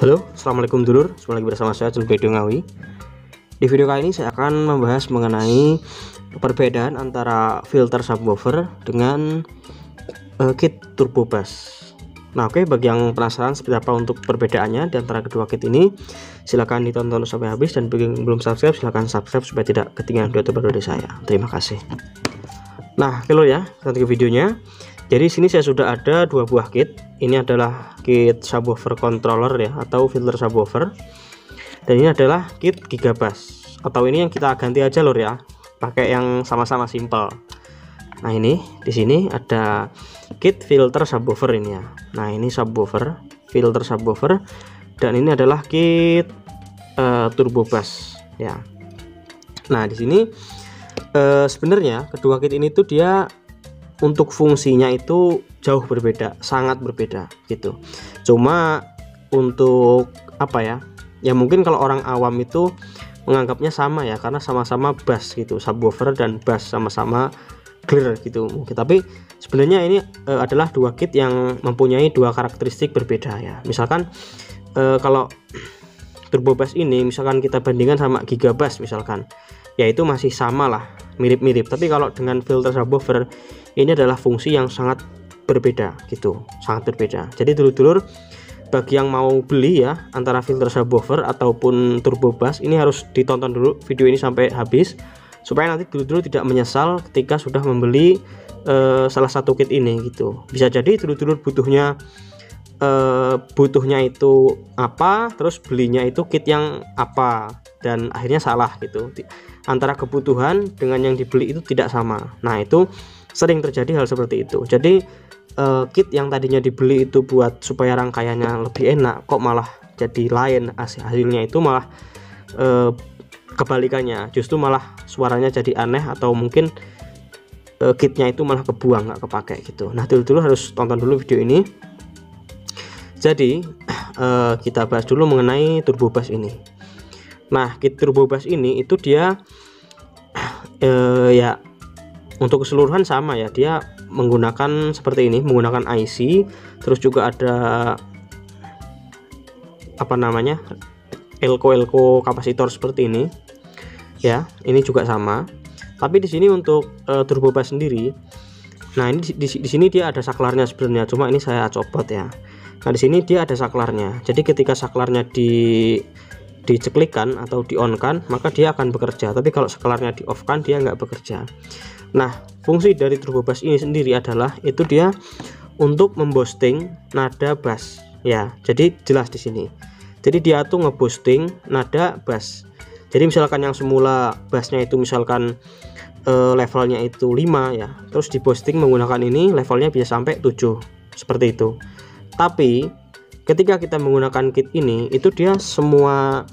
Halo, assalamualaikum dulur. Jumpa lagi bersama saya Julbedo Ngawi. Di video kali ini saya akan membahas mengenai perbedaan antara filter subwoofer dengan kit turbo bass. Nah, oke, bagi yang penasaran seperti apa untuk perbedaannya di antara kedua kit ini, silahkan ditonton sampai habis, dan bagi yang belum subscribe silahkan subscribe supaya tidak ketinggalan video terbaru dari saya. Terima kasih. Nah, oke ya, lanjut ke videonya. Jadi sini saya sudah ada dua buah kit. Ini adalah kit subwoofer controller ya, atau filter subwoofer. Dan ini adalah kit gigabass, atau ini yang kita ganti aja lor ya, pakai yang sama-sama simple. Nah, ini di sini ada kit filter subwoofer ini ya. Nah, ini subwoofer, filter subwoofer, dan ini adalah kit turbo bass ya. Nah, di sini sebenarnya kedua kit ini tuh dia untuk fungsinya itu jauh berbeda, sangat berbeda gitu. Cuma untuk apa ya? Ya mungkin kalau orang awam itu menganggapnya sama ya, karena sama-sama bass gitu, subwoofer dan bass sama-sama clear gitu. Tapi sebenarnya ini adalah dua kit yang mempunyai dua karakteristik berbeda ya. Misalkan kalau turbo bass ini misalkan kita bandingkan sama gigabass misalkan, ya itu masih sama lah, mirip-mirip. Tapi kalau dengan filter subwoofer ini adalah fungsi yang sangat berbeda gitu, sangat berbeda. Jadi dulur-dulur, bagi yang mau beli ya antara filter subwoofer ataupun turbo bass, ini harus ditonton dulu video ini sampai habis supaya nanti dulur-dulur tidak menyesal ketika sudah membeli salah satu kit ini gitu. Bisa jadi dulur-dulur butuhnya itu apa, terus belinya itu kit yang apa, dan akhirnya salah gitu. Antara kebutuhan dengan yang dibeli itu tidak sama. Nah, itu sering terjadi hal seperti itu. Jadi kit yang tadinya dibeli itu buat supaya rangkaiannya lebih enak, kok malah jadi lain, hasilnya itu malah kebalikannya, justru malah suaranya jadi aneh, atau mungkin kitnya itu malah kebuang, nggak kepake gitu. Nah, dulu harus tonton dulu video ini. Jadi kita bahas dulu mengenai turbo bass ini. Nah, kit turbo bass ini itu dia ya untuk keseluruhan sama ya, dia menggunakan seperti ini, menggunakan IC, terus juga ada apa namanya, elko kapasitor seperti ini ya. Ini juga sama, tapi di sini untuk turbo bass sendiri, nah ini di sini dia ada saklarnya sebenarnya, cuma ini saya copot ya. Nah, di sini dia ada saklarnya, jadi ketika saklarnya diceklikkan atau di on kan, maka dia akan bekerja. Tapi kalau saklarnya di off kan, dia nggak bekerja. Nah, fungsi dari turbo bass ini sendiri adalah itu dia untuk memboosting nada bass ya. Jadi jelas di sini, jadi dia tuh ngeboosting nada bass. Jadi misalkan yang semula bassnya itu misalkan levelnya itu 5 ya, terus diboosting menggunakan ini, levelnya bisa sampai 7 seperti itu. Tapi ketika kita menggunakan kit ini, itu dia semua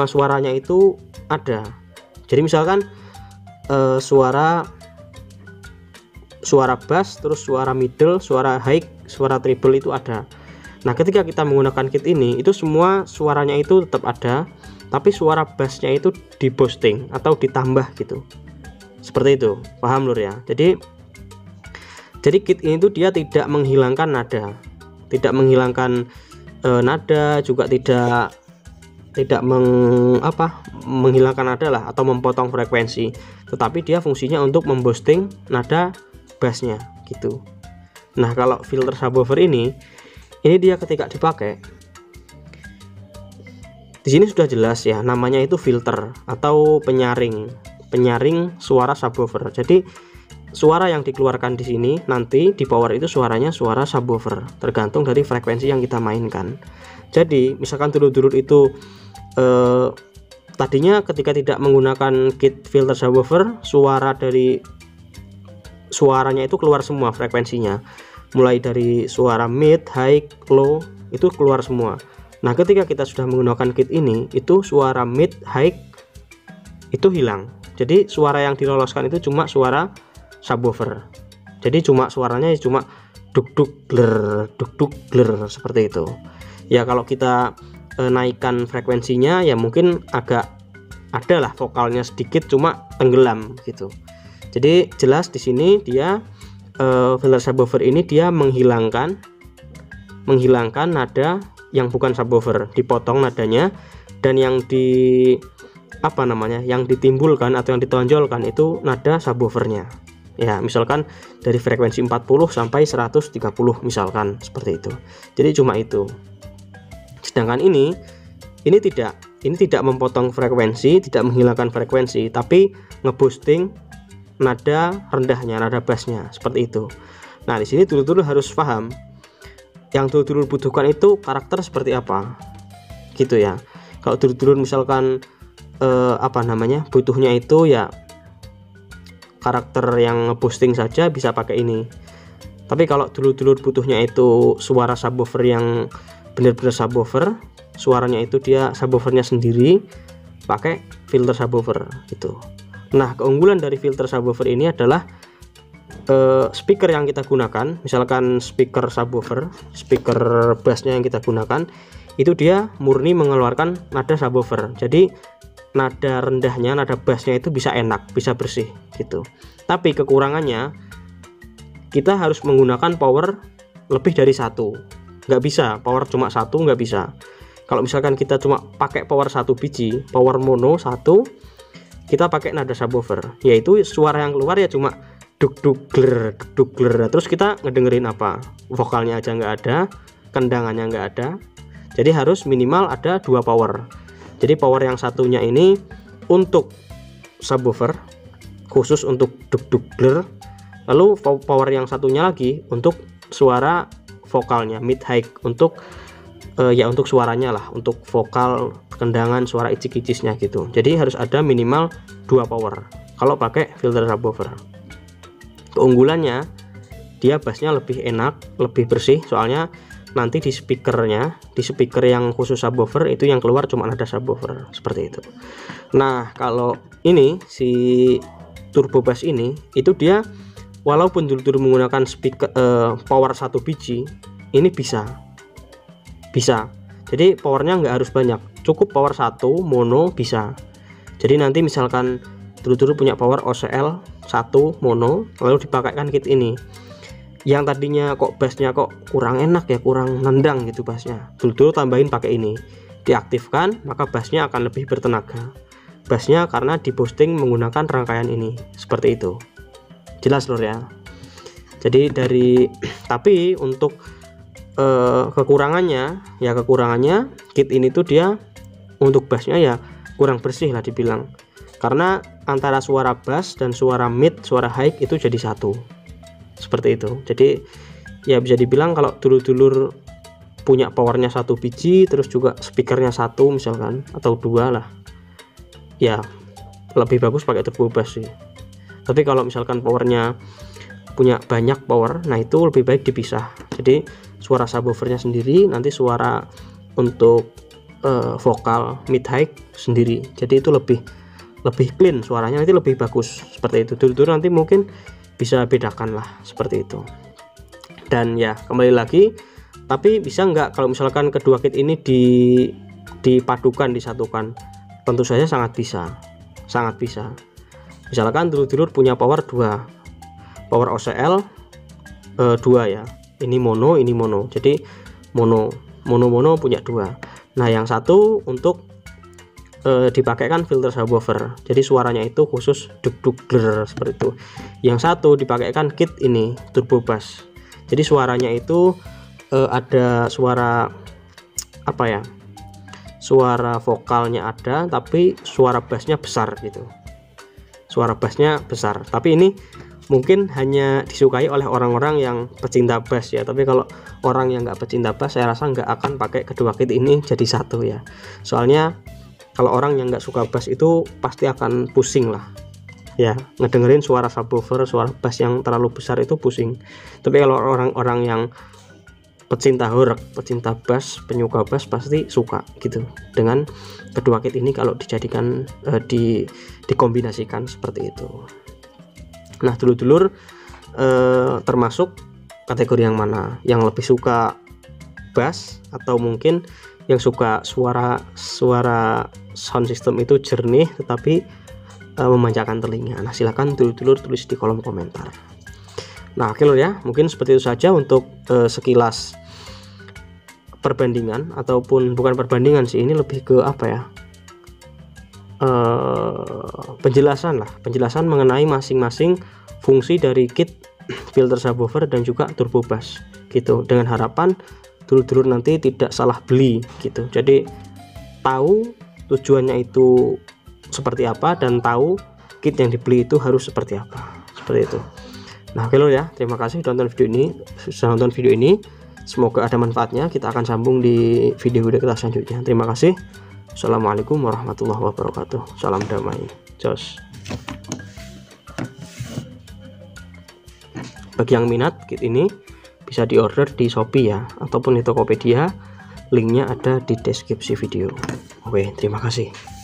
suaranya itu ada. Jadi misalkan suara bass, terus suara middle, suara high, suara treble itu ada. Nah, ketika kita menggunakan kit ini, itu semua suaranya itu tetap ada, tapi suara bassnya itu di boosting atau ditambah gitu. Seperti itu, paham lur ya? Jadi kit ini tuh dia tidak menghilangkan nada, tidak menghilangkan nada, juga tidak menghilangkan nada lah, atau memotong frekuensi, tetapi dia fungsinya untuk memboosting nada bassnya gitu. Nah, kalau filter subwoofer ini dia ketika dipakai di sini sudah jelas ya, namanya itu filter atau penyaring suara subwoofer. Jadi suara yang dikeluarkan di sini nanti di power itu suaranya suara subwoofer, tergantung dari frekuensi yang kita mainkan. Jadi misalkan dulur-dulur itu tadinya ketika tidak menggunakan kit filter subwoofer, suaranya itu keluar semua frekuensinya, mulai dari suara mid, high, low itu keluar semua. Nah, ketika kita sudah menggunakan kit ini, itu suara mid, high itu hilang. Jadi suara yang diloloskan itu cuma suara subwoofer. Jadi suaranya cuma duk duk gler seperti itu. Ya kalau kita naikkan frekuensinya ya mungkin agak ada lah vokalnya sedikit, cuma tenggelam gitu. Jadi jelas di sini dia filter subwoofer ini dia menghilangkan nada yang bukan subwoofer, dipotong nadanya, dan yang yang ditimbulkan atau yang ditonjolkan itu nada subwoofernya. Ya, misalkan dari frekuensi 40 sampai 130 misalkan seperti itu. Jadi cuma itu. Sedangkan ini tidak memotong frekuensi, tidak menghilangkan frekuensi, tapi ngeboosting nada rendahnya, nada bassnya seperti itu. Nah, di sini dulur-dulur harus paham yang dulur-dulur butuhkan itu karakter seperti apa, gitu ya. Kalau dulur-dulur misalkan butuhnya itu ya karakter yang boosting saja, bisa pakai ini. Tapi kalau dulur-dulur butuhnya itu suara subwoofer yang benar-benar subwoofer, suaranya itu dia subwoofernya sendiri, pakai filter subwoofer gitu. Nah, keunggulan dari filter subwoofer ini adalah speaker yang kita gunakan, misalkan speaker subwoofer, speaker bassnya yang kita gunakan itu dia murni mengeluarkan nada subwoofer. Jadi nada rendahnya, nada bassnya itu bisa enak, bisa bersih gitu. Tapi kekurangannya kita harus menggunakan power lebih dari satu. Nggak bisa power cuma satu, nggak bisa. Kalau misalkan kita cuma pakai power satu biji, power mono satu, kita pakai nada subwoofer, yaitu suara yang keluar ya cuma duk duk gler, terus kita ngedengerin apa? Vokalnya aja nggak ada, kendangannya nggak ada. Jadi harus minimal ada dua power. Jadi power yang satunya ini untuk subwoofer, khusus untuk duk duk gler. Lalu power yang satunya lagi untuk suara vokalnya, mid high, untuk untuk suaranya lah, untuk vokal, kendangan, suara icik-icisnya gitu. Jadi harus ada minimal dua power kalau pakai filter subwoofer. Keunggulannya dia bassnya lebih enak, lebih bersih, soalnya nanti di speaker yang khusus subwoofer itu yang keluar cuma nada subwoofer seperti itu. Nah, kalau ini si turbo bass ini itu dia walaupun dulu menggunakan speaker power satu biji, ini bisa. Jadi powernya nggak harus banyak, cukup power satu mono bisa. Jadi nanti misalkan dulu punya power OCL 1 mono, lalu dipakaikan kit ini, yang tadinya kok bassnya kok kurang enak ya, kurang nendang gitu bassnya, dulu tambahin pakai ini, diaktifkan, maka bassnya akan lebih bertenaga bassnya karena di boosting menggunakan rangkaian ini. Seperti itu, jelas lur ya. Jadi tapi untuk kekurangannya kit ini tuh dia untuk bassnya ya kurang bersih lah dibilang, karena antara suara bass dan suara mid, suara high itu jadi satu. Seperti itu. Jadi ya bisa dibilang kalau dulur-dulur punya powernya satu biji, terus juga speakernya satu misalkan, atau dua lah, ya lebih bagus pakai turbo bass sih. Tapi kalau misalkan powernya punya banyak power, nah itu lebih baik dipisah. Jadi suara subwoofernya sendiri, nanti suara untuk vokal mid high sendiri. Jadi itu lebih clean suaranya, nanti lebih bagus. Seperti itu. Dulu nanti mungkin bisa bedakan lah seperti itu. Dan ya kembali lagi, tapi bisa nggak kalau misalkan kedua kit ini dipadukan, disatukan? Tentu saja sangat bisa. Misalkan dulur punya power 2, power OCL 2 ya, ini mono, jadi mono punya 2. Nah yang satu untuk dipakaikan filter subwoofer, jadi suaranya itu khusus duk gler seperti itu. Yang satu dipakaikan kit ini turbo bass, jadi suaranya itu ada suara suara vokalnya ada, tapi suara bassnya besar gitu, tapi ini mungkin hanya disukai oleh orang-orang yang pecinta bass ya. Tapi kalau orang yang nggak pecinta bass, saya rasa nggak akan pakai kedua kit ini jadi satu ya. Soalnya kalau orang yang nggak suka bass itu pasti akan pusing lah ya, ngedengerin suara subwoofer, suara bass yang terlalu besar itu pusing. Tapi kalau orang-orang yang pecinta horeg, pecinta bass, penyuka bass pasti suka gitu dengan kedua kit ini kalau dijadikan dikombinasikan seperti itu. Nah dulur termasuk kategori yang mana? Yang lebih suka bass, atau mungkin yang suka suara sound system itu jernih tetapi memanjakan telinga? Nah silahkan dulur tulis di kolom komentar. Nah oke lur ya, mungkin seperti itu saja untuk sekilas perbandingan, ataupun bukan perbandingan sih, ini lebih ke apa ya, penjelasan mengenai masing-masing fungsi dari kit filter subwoofer dan juga turbo bass gitu, dengan harapan dulur-dulur nanti tidak salah beli gitu. Jadi tahu tujuannya itu seperti apa dan tahu kit yang dibeli itu harus seperti apa, seperti itu. Nah, oke lo ya, terima kasih sudah nonton video ini. Semoga ada manfaatnya. Kita akan sambung di video-video kita selanjutnya. Terima kasih. Assalamualaikum warahmatullahi wabarakatuh. Salam damai. Jos. Bagi yang minat kit ini bisa diorder di Shopee ya, ataupun di Tokopedia. Linknya ada di deskripsi video. Oke, terima kasih.